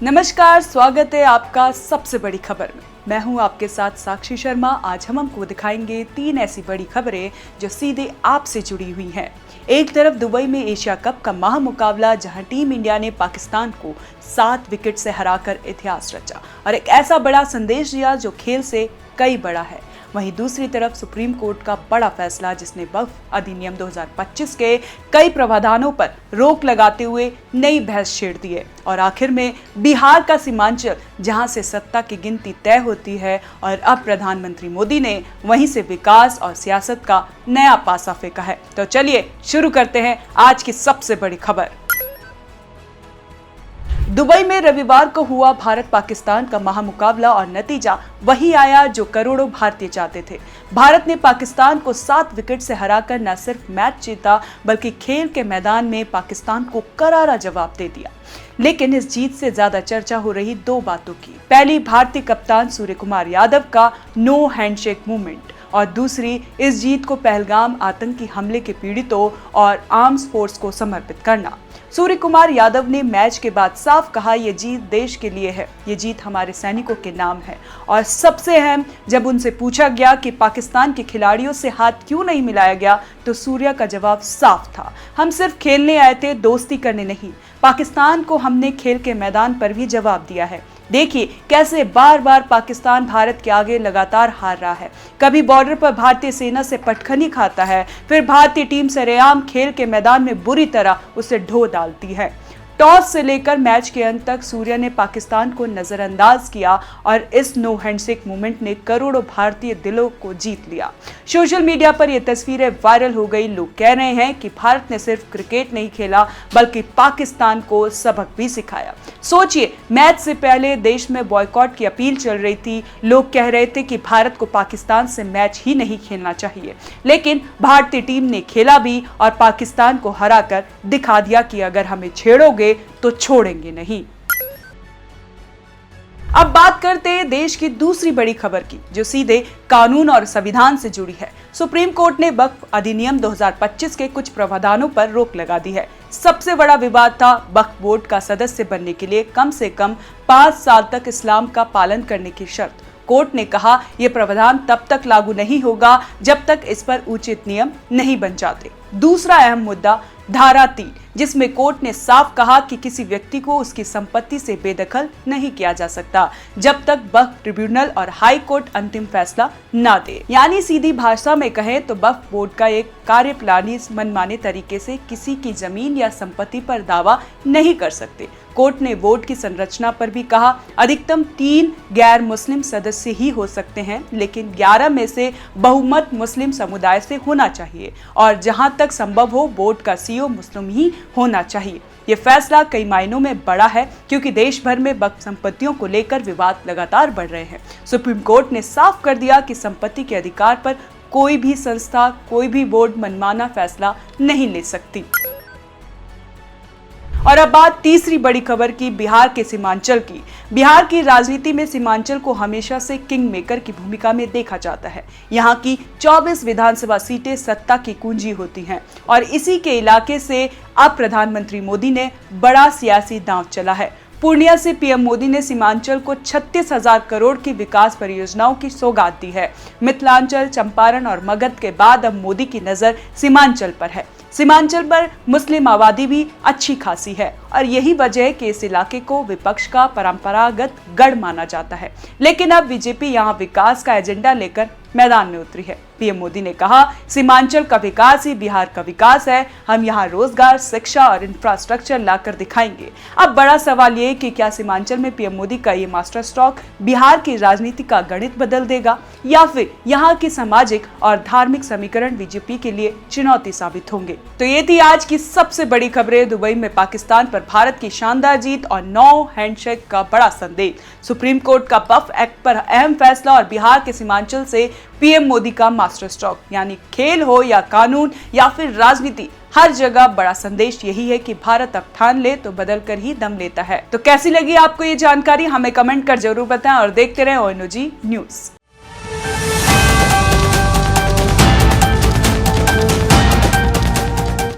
नमस्कार, स्वागत है आपका सबसे बड़ी खबर में। मैं हूं आपके साथ साक्षी शर्मा। आज हम आपको दिखाएंगे 3 ऐसी बड़ी खबरें जो सीधे आपसे जुड़ी हुई हैं। एक तरफ दुबई में एशिया कप का महामुकाबला, जहां टीम इंडिया ने पाकिस्तान को 7 विकेट से हराकर इतिहास रचा और एक ऐसा बड़ा संदेश दिया जो खेल से कई बड़ा है। वहीं दूसरी तरफ सुप्रीम कोर्ट का बड़ा फैसला, जिसने वक्फ अधिनियम 2025 के कई प्रावधानों पर रोक लगाते हुए नई बहस छेड़ दी है। और आखिर में बिहार का सीमांचल, जहां से सत्ता की गिनती तय होती है, और अब प्रधानमंत्री मोदी ने वहीं से विकास और सियासत का नया पासा फेंका है। तो चलिए शुरू करते हैं आज की सबसे बड़ी खबर। दुबई में रविवार को हुआ भारत पाकिस्तान का महामुकाबला और नतीजा वही आया जो करोड़ों भारतीय चाहते थे। भारत ने पाकिस्तान को 7 विकेट से हराकर न सिर्फ मैच जीता, बल्कि खेल के मैदान में पाकिस्तान को करारा जवाब दे दिया। लेकिन इस जीत से ज्यादा चर्चा हो रही 2 बातों की। पहली, भारतीय कप्तान सूर्य कुमार यादव का नो हैंडशेक मूवमेंट, और दूसरी, इस जीत को पहलगाम आतंकी हमले के पीड़ितों और आर्म्स फोर्स को समर्पित करना। सूर्य कुमार यादव ने मैच के बाद साफ कहा, ये जीत देश के लिए है, ये जीत हमारे सैनिकों के नाम है। और सबसे अहम, जब उनसे पूछा गया कि पाकिस्तान के खिलाड़ियों से हाथ क्यों नहीं मिलाया गया, तो सूर्या का जवाब साफ था, हम सिर्फ खेलने आए थे, दोस्ती करने नहीं। पाकिस्तान को हमने खेल के मैदान पर भी जवाब दिया है। देखिए कैसे बार बार पाकिस्तान भारत के आगे लगातार हार रहा है। कभी बॉर्डर पर भारतीय सेना से पटखनी खाता है, फिर भारतीय टीम सरेआम खेल के मैदान में बुरी तरह उसे ढो डालती है। टॉस से लेकर मैच के अंत तक सूर्या ने पाकिस्तान को नजरअंदाज किया और इस नो हैंडशेक मूवमेंट ने करोड़ों भारतीय दिलों को जीत लिया। सोशल मीडिया पर ये तस्वीरें वायरल हो गई। लोग कह रहे हैं कि भारत ने सिर्फ क्रिकेट नहीं खेला, बल्कि पाकिस्तान को सबक भी सिखाया। सोचिए, मैच से पहले देश में बॉयकॉट की अपील चल रही थी। लोग कह रहे थे कि भारत को पाकिस्तान से मैच ही नहीं खेलना चाहिए, लेकिन भारतीय टीम ने खेला भी और पाकिस्तान को हराकर दिखा दिया कि अगर हमें छेड़ोगे तो छोड़ेंगे नहीं। अब बात करते हैं देश की दूसरी बड़ी खबर की, जो सीधे कानून और संविधान से जुड़ी है। सुप्रीम कोर्ट ने वक्फ अधिनियम 2025 के कुछ प्रावधानों पर रोक लगा दी है। सबसे बड़ा विवाद था वक्फ बोर्ड का सदस्य बनने के लिए कम से कम 5 साल तक इस्लाम का पालन करने की शर्त। कोर्ट ने कहा, यह प्रावधान तब तक लागू नहीं होगा जब तक इस पर उचित नियम नहीं बन जाते। दूसरा अहम मुद्दा धारा 3, जिसमें कोर्ट ने साफ कहा कि किसी व्यक्ति को उसकी संपत्ति से बेदखल नहीं किया जा सकता जब तक वक्फ ट्रिब्यूनल और हाई कोर्ट अंतिम फैसला न दे। यानी सीधी भाषा में कहें तो वक्फ बोर्ड का एक कार्यप्रणाली मनमाने तरीके से किसी की जमीन या संपत्ति पर दावा नहीं कर सकते। कोर्ट ने बोर्ड की संरचना पर भी कहा, अधिकतम 3 गैर मुस्लिम सदस्य ही हो सकते हैं, लेकिन 11 में से बहुमत मुस्लिम समुदाय से होना चाहिए, और जहां तक संभव हो बोर्ड का CEO मुस्लिम ही होना चाहिए। ये फैसला कई मायनों में बड़ा है, क्योंकि देश भर में वक्फ संपत्तियों को लेकर विवाद लगातार बढ़ रहे हैं। सुप्रीम कोर्ट ने साफ कर दिया कि संपत्ति के अधिकार पर कोई भी संस्था, कोई भी बोर्ड मनमाना फैसला नहीं ले सकती। और अब बात तीसरी बड़ी खबर की, बिहार के सीमांचल की। बिहार की राजनीति में सीमांचल को हमेशा से किंग मेकर की भूमिका में देखा जाता है। यहाँ की 24 विधानसभा सीटें सत्ता की कुंजी होती हैं, और इसी के इलाके से अब प्रधानमंत्री मोदी ने बड़ा सियासी दांव चला है। पूर्णिया से पीएम मोदी ने सीमांचल को 36,000 करोड़ की विकास परियोजनाओं की सौगात दी है। मिथिलांचल, चंपारण और मगध के बाद अब मोदी की नजर सीमांचल पर है। सीमांचल पर मुस्लिम आबादी भी अच्छी खासी है, और यही वजह है कि इस इलाके को विपक्ष का परंपरागत गढ़ माना जाता है। लेकिन अब बीजेपी यहाँ विकास का एजेंडा लेकर मैदान में उतरी है। पीएम मोदी ने कहा, सीमांचल का विकास ही बिहार का विकास है, हम यहाँ रोजगार, शिक्षा और इंफ्रास्ट्रक्चर लाकर दिखाएंगे। अब बड़ा सवाल ये कि क्या सीमांचल में पीएम मोदी का ये मास्टर स्ट्रोक बिहार की राजनीति का गणित बदल देगा, या फिर यहाँ की सामाजिक और धार्मिक समीकरण बीजेपी के लिए चुनौती साबित होंगे। तो ये थी आज की सबसे बड़ी खबरें। दुबई में पाकिस्तान पर भारत की शानदार जीत और नो हैंडशेक का बड़ा संदेश, सुप्रीम कोर्ट का वक्फ एक्ट पर अहम फैसला, और बिहार के सीमांचल से पीएम मोदी का मास्टर स्ट्रोक। यानी खेल हो या कानून या फिर राजनीति, हर जगह बड़ा संदेश यही है कि भारत अब ठान ले तो बदल कर ही दम लेता है। तो कैसी लगी आपको ये जानकारी, हमें कमेंट कर जरूर बताएं, और देखते रहें ONOG न्यूज।